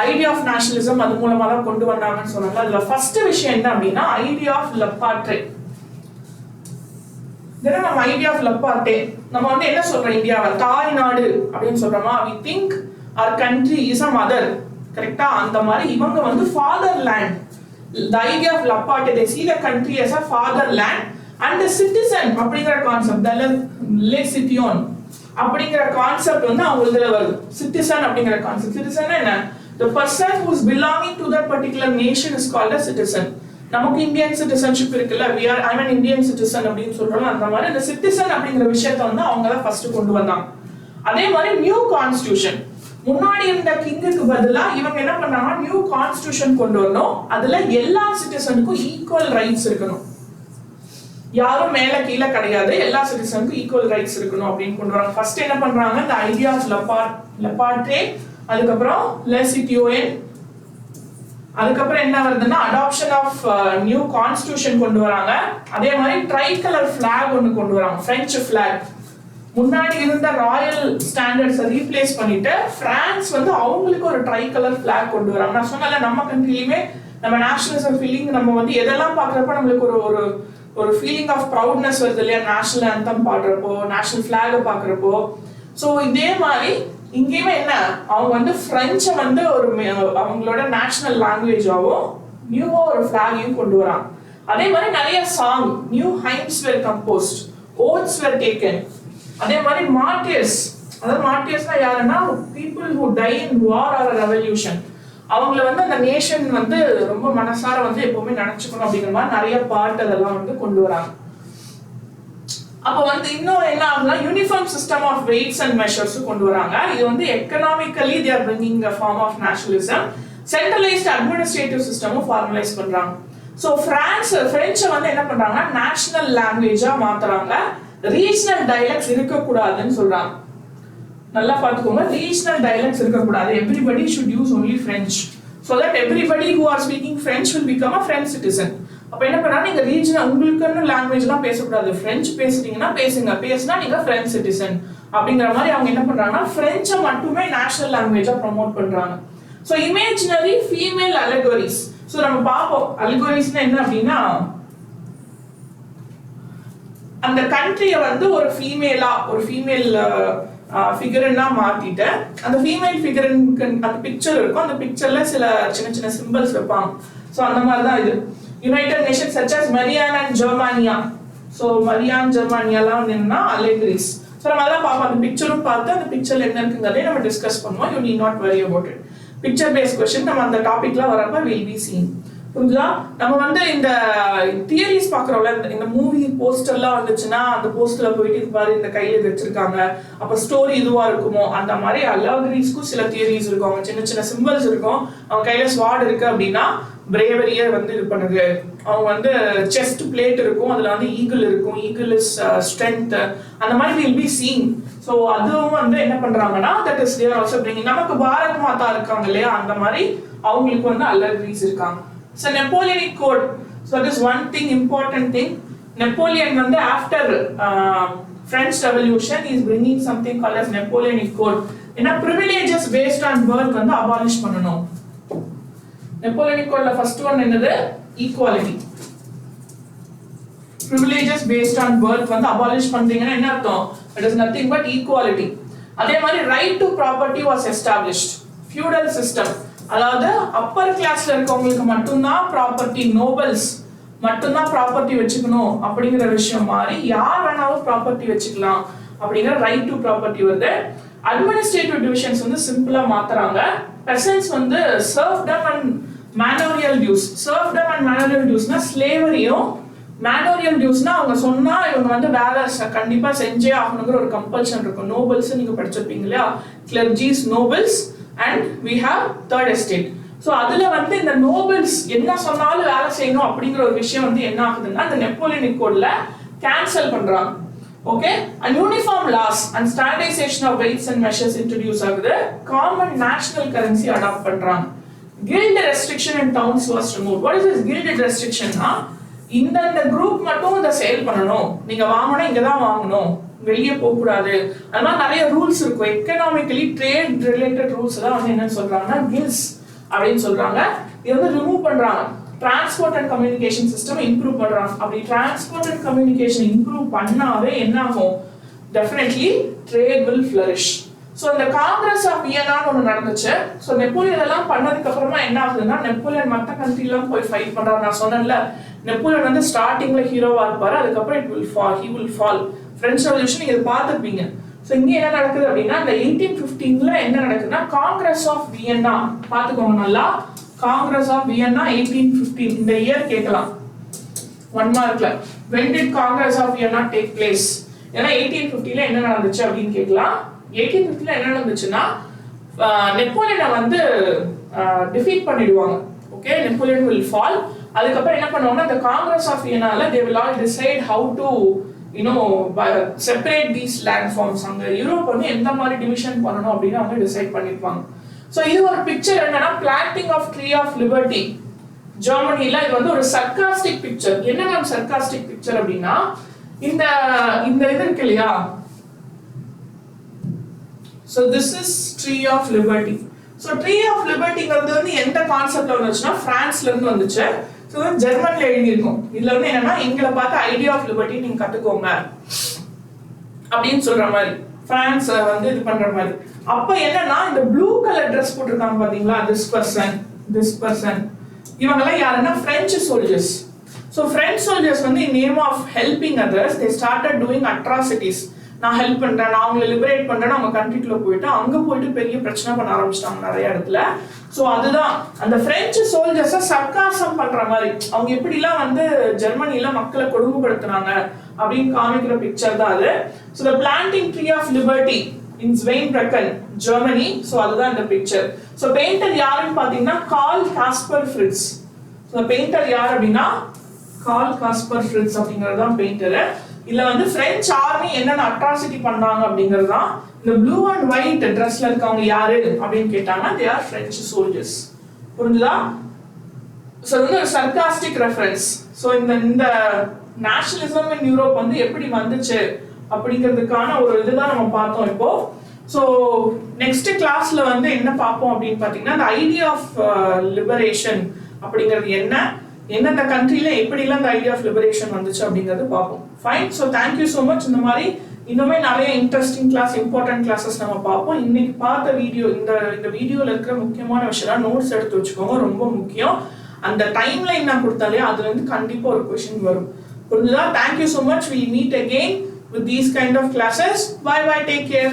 ஐடியா ஆஃப் நேஷனலிசம் அது மூலமா தான் கொண்டு வந்தாங்கன்னு சொன்னாங்க. அதுல ஃபர்ஸ்ட் விஷயம் என்ன அப்படின்னா ஐடியா ஆஃப் லெப்பார்ட்டே. நம்ம ஐடியா ஆஃப் லெப்பார்ட்டே நம்ம வந்து என்ன சொல்றோம், இந்தியாவை தாய் நாடு அப்படின்னு சொல்றோமா, we think our country is a mother, கரெக்டா? அந்த மாதிரி இவங்க வந்து fatherland. the idea of Laporte, they see the country as a fatherland and the citizen அப்படிங்கிற கான்செப்ட், le citoyen அப்படிங்கிற கான்செப்ட் வந்து அவங்களுதுல வருது. சிட்டிசன் அப்படிங்கிற கான்செப்ட், சிட்டிசன் என்ன, the person who is belonging to that particular nation is called a citizen. நமக்கு இந்தியன் சிட்டிசன்ஷிப் இருக்குல்ல, we are I'm an Indian citizen அப்படின்னு சொல்றோம். அந்த மாதிரி இந்த சிட்டிசன் அப்படிங்கிற விஷயத்தை வந்து அவங்க தான் ஃபர்ஸ்ட் கொண்டு வந்தாங்க. அதே மாதிரி நியூ கான்ஸ்டிடியூஷன், முன்னாடி இருந்த கிங்குக்கு பதிலா இவங்க என்ன பண்ணாங்க, நியூ கான்ஸ்டிடியூஷன் கொண்டு வரணும். அதுல எல்லா சிட்டிசனுக்கும் ஈக்குவல் ரைட்ஸ் இருக்கணும், யாரும் மேல கீழே கிடையாது, எல்லா சிட்டிசனுக்கும் ஈக்குவல் ரைட்ஸ் இருக்கணும் அப்படின்னு கொண்டு வராங்க. ஃபர்ஸ்ட் என்ன பண்றாங்க, இந்த ஐடியா ஆஃப் லெப்பார்ட்டே, அதுக்கப்புறம் le citoyen, அதுக்கப்புறம் என்ன வருதுன்னா அடாப்ஷன் ஆஃப் நியூ கான்ஸ்டிடியூஷன் கொண்டு வராங்க. அதே மாதிரி ட்ரை கலர் ஃபிளாக் ஒன்று கொண்டு வராங்க, பிரெஞ்சு ஃபிளாக். முன்னாடி இருந்த ராயல் ஸ்டாண்டர்ட்ஸை ரீப்ளேஸ் பண்ணிட்டு பிரான்ஸ் வந்து அவங்களுக்கு ஒரு ட்ரை கலர் ஃபிளாக் கொண்டு வராங்க. நான் சொன்னல நம்ம கண்ட்ரிலையுமே நம்ம நேஷனலிசம் ஃபீலிங் நம்ம வந்து எதெல்லாம் பார்க்குறப்ப நம்மளுக்கு ஒரு ஒரு ஃபீலிங் ஆஃப் ப்ரௌட்னஸ் வருது இல்லையா, நேஷனல் ஆந்தம் பாடுறப்போ, நேஷனல் ஃபிளாகை பார்க்குறப்போ. ஸோ இதே மாதிரி இங்கேயுமே என்ன, அவங்க வந்து பிரெஞ்சை வந்து ஒரு அவங்களோட நேஷனல் லாங்குவேஜாவும் நியூவா ஒரு ஃபிளாகையும் கொண்டு வராங்க. அதே மாதிரி நிறைய song, new hymns were composed, oaths were taken. அதே மாதிரி மார்டியர்ஸ், அதாவது மார்டியர்ஸ்னா யாருன்னா people who die in war or revolution. அவங்கள வந்து அந்த நேஷன் வந்து ரொம்ப மனசார வந்து எப்பவுமே நினைச்சுக்கணும் அப்படிங்கிற மாதிரி நிறைய பாட்டு அதெல்லாம் வந்து கொண்டு வராங்க. அப்போ வந்து இன்னும் என்ன ஆகுதுன்னா uniform system of weights and measures கொண்டு வராங்க. இது வந்து economically they are bringing a form of nationalism. Centralised administrative சிஸ்டமும் ஃபார்மலைஸ் பண்றாங்க. ஸோ பிரெஞ்சை வந்து என்ன பண்றாங்கன்னா நேஷனல் லாங்குவேஜா மாத்துறாங்க. ரீஜனல் டயலெக்ட்ஸ் இருக்கக்கூடாதுன்னு சொல்றாங்க. நல்லா பார்த்துக்கோங்க, ரீஜனல் டயலெக்ட்ஸ் இருக்கக்கூடாது. Everybody should use only French so that everybody who are speaking French will become a French citizen. அப்ப என்ன பண்ணா, நீங்க ரீஜனல் உங்களுக்குன்னு லாங்குவேஜ்லாம் பேசக்கூடாது, பிரெஞ்சு பேசுறீங்கன்னா பேசுங்க, பேசினா நீங்க பிரெஞ்ச் சிட்டிசன் அப்படிங்கிற மாதிரி அவங்க என்ன பண்றாங்கன்னா பிரெஞ்சை மட்டுமே நேஷனல் லாங்குவேஜா ப்ரமோட் பண்றாங்க. So imaginary female allegories. So நம்ம பார்ப்போம் அலெகோரிஸ்னா என்ன அப்படின்னா, அந்த கண்ட்ரியை வந்து ஒரு ஃபீமேலா ஒரு ஃபீமேல் ஃபிகர்னா மாத்திட்டு அந்த ஃபீமேல் ஃபிகருக்கு அந்த பிக்சர் இருக்கும், அந்த பிக்சர்ல சில சின்ன சின்ன சிம்பிள்ஸ் வைப்பாங்க. ஸோ அந்த மாதிரி தான் இது. United nations such as Marianne and Germania. So Marianne ஜெர்மானியாலாம் என்னன்னா அலெகரிஸ். ஸோ நம்ம அதெல்லாம் பார்ப்போம், அந்த பிக்சரும் பார்த்து அந்த பிக்சர்ல என்ன இருக்குங்கிறதே நம்ம டிஸ்கஸ் பண்ணுவோம். You need not worry about it. Picture based question நம்ம அந்த டாபிக்லாம் வரப்ப வில் பி சீன். புரிஞ்சுதா? நம்ம வந்து இந்த தியரிஸ் பாக்குறோம்ல, இந்த மூவி போஸ்டர்லாம் வந்துச்சுன்னா அந்த போஸ்டர்ல போயிட்டு இது பாரு இந்த கையில வச்சிருக்காங்க, அப்ப ஸ்டோரி இதுவா இருக்குமோ அந்த மாதிரி அலெகரிஸ்க்கும் சில தியரிஸ் இருக்கும். அவங்க சின்ன சின்ன சிம்பிள்ஸ் இருக்கும், அவங்க கையில ஸ்வாட் இருக்கு அப்படின்னா பிரேவரியை வந்து இது பண்ணுது. அவங்க வந்து செஸ்ட் பிளேட் இருக்கும், அதுல வந்து ஈகிள் இருக்கும், ஈகிள் இஸ் ஸ்ட்ரென்த், அந்த மாதிரி வில் பி சீன். ஸோ அதுவும் வந்து என்ன பண்றாங்கன்னா that is their also bringing. நமக்கு பாரத் மாதா இருக்காங்க இல்லையா, அந்த மாதிரி அவங்களுக்கு வந்து அலர்ஜிஸ் இருக்காங்க. So Napoleonic code, so this one thing important thing. Napoleon வந்து after French Revolution he is bringing something called as Napoleonic Code. ஏன்னா privileges based on birth வந்து abolish பண்ணணும். Napoleonic Codeல first one என்னது? Equality. Privileges based on birth வந்து abolish பண்றீங்கன்னா என்ன அர்த்தம்? It is nothing but equality. அதே மாதிரி right to property was established. Feudal system, அதாவது upper classல இருக்கவங்களுக்கு மட்டும்தான் ப்ராப்பர்ட்டி, நோபல்ஸ் மட்டும்தான் ப்ராப்பர்ட்டி வச்சுக்கணும் அப்படிங்கிற விஷயம் மாதிரி யார் வேணாலும் ப்ராப்பர்ட்டி வச்சுக்கலாம் அப்படிங்கிற ரைட் டு ப்ராப்பர்ட்டி வருது. அட்மினிஸ்ட்ரேட்டிவ் டிவிஷன்ஸ் வந்து சிம்பிளா மாத்துறாங்க. பெசன்ஸ் வந்து சர்வ்டம் அண்ட் மேனோரியல் டியூஸ். சர்வ்டம் அண்ட் மேனோரியல் டியூஸ்னா ஸ்லேவரியும், மேனோரியல் டியூஸ்னா அவங்க சொன்னா இவங்க வந்து வேலை கண்டிப்பா செஞ்சே ஆகணுங்கிற ஒரு கம்பல்ஷன் இருக்கும். நோபல்ஸ் நீங்க படிச்சிருப்பீங்க இல்லையா, clergies, nobles and we have third estate. So அதுல வந்து இந்த நோபல்ஸ் என்ன சொன்னாலும் வேலை செய்யணும் அப்படிங்கிற ஒரு விஷயம் வந்து என்ன ஆகுதுன்னா இந்த நெப்போலியனிக் கோட்ல கேன்சல் பண்றாங்க. Okay, and uniform laws and standardisation of weights and measures introduce ஆகுது. காமன் நேஷனல் கரன்சி அடாப்ட் பண்றாங்க. Guild restriction in towns was remove. What is this guild ரெஸ்ட்ரிக்ஷன்னா, இந்த குரூப் மட்டும் இதை சேல் பண்ணணும், நீங்க வாங்கணும் இங்க தான் வாங்கணும், வெளியே போக கூடாது. அதனால நிறைய ரூல்ஸ் இருக்கும். எக்கனாமிக்கலி ட்ரேட் ரிலேட்டட் ரூல்ஸ் எல்லாம் வந்து என்ன சொல்றாங்கன்னா கில்ஸ் அப்படின்னு சொல்றாங்க. இது வந்து ரிமூவ் பண்றாங்க. Transport and communication system improve பண்றாங்க. அப்படி டிரான்ஸ்போர்ட் அண்ட் கம்யூனிகேஷன் இம்ப்ரூவ் பண்ணாவே என்ன ஆகும்? Definitely trade will flourish. So இந்த காங்கிரஸ் ஆஃப் வியன்னான்னு ஒன்று நடந்துச்சு. ஸோ நெப்போலியன் எல்லாம் பண்ணதுக்கு அப்புறமா என்ன ஆகுதுன்னா நெப்போலியன் மற்ற கண்ட்ரிலாம் போய் ஃபைட் பண்றாரு. நான் சொன்னேன்ல, நெப்போலியன் வந்து ஸ்டார்டிங்ல ஹீரோவா இருப்பாரு, அதுக்கப்புறம் it will fall, he will fall. French revolution நீங்க பார்த்துருப்பீங்க. ஸோ இங்கே என்ன நடக்குது அப்படின்னா இந்த 1815ல என்ன நடக்குதுன்னா காங்கிரஸ் ஆஃப் வியன்னா, பார்த்துக்கோங்க நல்லா, காங்கிரஸ் ஆஃப் வியன்னா 1815 இந்த இயர் கேட்கலாம் 1 மார்க்ல. when did Congress of Vienna take place? ஏன்னா 1850ல என்ன நடந்துச்சு அப்படின்னு கேட்கலாம். 1850ல என்ன நடந்துச்சுன்னா நெப்போலியனை வந்து டிஃபீட் பண்ணிடுவாங்க. Okay, Napoleon will fall. அதுக்கப்புறம் என்ன பண்ணுவாங்கன்னா இந்த காங்கிரஸ் ஆஃப் வியன்னால they will all decide how to separate these land forms. அங்க யூரோப் வந்து எந்த மாதிரி டிவிஷன் பண்ணணும் அப்படின்னு அவங்க டிசைட் பண்ணிருப்பாங்க. சோ இது ஒரு பிக்சர் என்னன்னா planting of tree of liberty ஜெர்மனில. இது வந்து ஒரு சர்காஸ்டிக் பிக்சர். என்ன மேம் சர்காஸ்டிக் பிக்சர் அப்படின்னா இந்த இது இருக்கு இல்லையா, so this is tree of liberty. So tree of லிபர்ட்டிங்கிறது வந்து எந்த கான்செப்ட்ல வந்துச்சுன்னா பிரான்ஸ்ல இருந்து வந்துச்சு. ஸோ ஜெர்மன்ல எழுதியிருக்கும். இதுல வந்து என்னன்னா எங்களை பார்த்து ஐடியா ஆஃப் லிபர்ட்டி நீங்க கத்துக்கோங்க அப்படின்னு சொல்ற மாதிரி பிரான்ஸ் வந்து இது பண்ற மாதிரி. அப்ப என்னன்னா இந்த ப்ளூ கலர் ட்ரெஸ் போட்டிருக்காங்க பாத்தீங்களா, திஸ் பர்சன் இவங்க எல்லாம் யாருன்னா French soldiers. So French soldiers வந்து in name of helping others they started doing atrocities. நான் ஹெல்ப் பண்றேன், நான் அவங்களை லிபரேட் பண்றேன்னு அவங்க கண்ட்ரிக்குள்ள போயிட்டு அங்க போயிட்டு பெரிய பிரச்சனை பண்ண ஆரம்பிச்சிட்டாங்க நிறைய இடத்துல. ஸோ அதுதான் அந்த பிரெஞ்சு சோல்ஜர்ஸை சர்க்காசம் பண்ற மாதிரி அவங்க எப்படிலாம் வந்து ஜெர்மனில மக்களை கொடுமைப்படுத்துறாங்க அப்படின்னு காமிக்கிற பிக்சர் தான் அது. So the planting tree of liberty in Zweibrücken Germany. So அதுதான் இந்த பிக்சர். ஸோ பெயிண்டர் யாருன்னு பாத்தீங்கன்னா Karl Kaspar Fritz. So painter யார் அப்படின்னா கார்ல் காஸ்பர் ஃப்ரிட்ஸ் அப்படிங்கிறது தான் பெயிண்டர். இதுல வந்து பிரெஞ்சு ஆர்மி என்னென்ன அட்ராசிட்டி பண்ணாங்க அப்படிங்கிறது தான். இந்த ப்ளூ அண்ட் ஒயிட் ட்ரெஸ்ல இருக்கவங்க யாரு அப்படின்னு கேட்டாங்கன்னா they are French soldiers. புரிஞ்சுதா? சோ இது ஒரு சர்காஸ்டிக் ரெஃபரன்ஸ். சோ இந்த நேஷனலிசம் இன் யூரோப் வந்து எப்படி வந்துச்சு அப்படிங்கிறதுக்கான ஒரு இதுதான் நம்ம பார்த்தோம் இப்போ. சோ நெக்ஸ்ட் கிளாஸ்ல வந்து என்ன பார்ப்போம் அப்படின்னு பாத்தீங்கன்னா the idea of liberation அப்படிங்கிறது என்ன, எந்தெந்த கண்ட்ரில எப்படிலாம் இந்த ஐடியா ஆஃப் லிபரேஷன் வந்துச்சு அப்படிங்கிறது பார்ப்போம். Fine. So thank you so much. இந்த மாதிரி இன்னுமே நிறைய இன்ட்ரெஸ்டிங் கிளாஸ், இம்பார்ட்டன்ட் கிளாஸஸ் நம்ம பார்ப்போம். இன்னைக்கு பார்த்த வீடியோ, இந்த வீடியோல இருக்கிற முக்கியமான விஷயம் நோட்ஸ் எடுத்து வச்சுக்கோங்க, ரொம்ப முக்கியம். அந்த டைம் லைன் நான் கொடுத்தாலே அதுல இருந்து கண்டிப்பா ஒரு கொஸ்டின் வரும். புரிஞ்சுதா? Thank you so much. We meet again with these kind of classes. Bye bye, take care.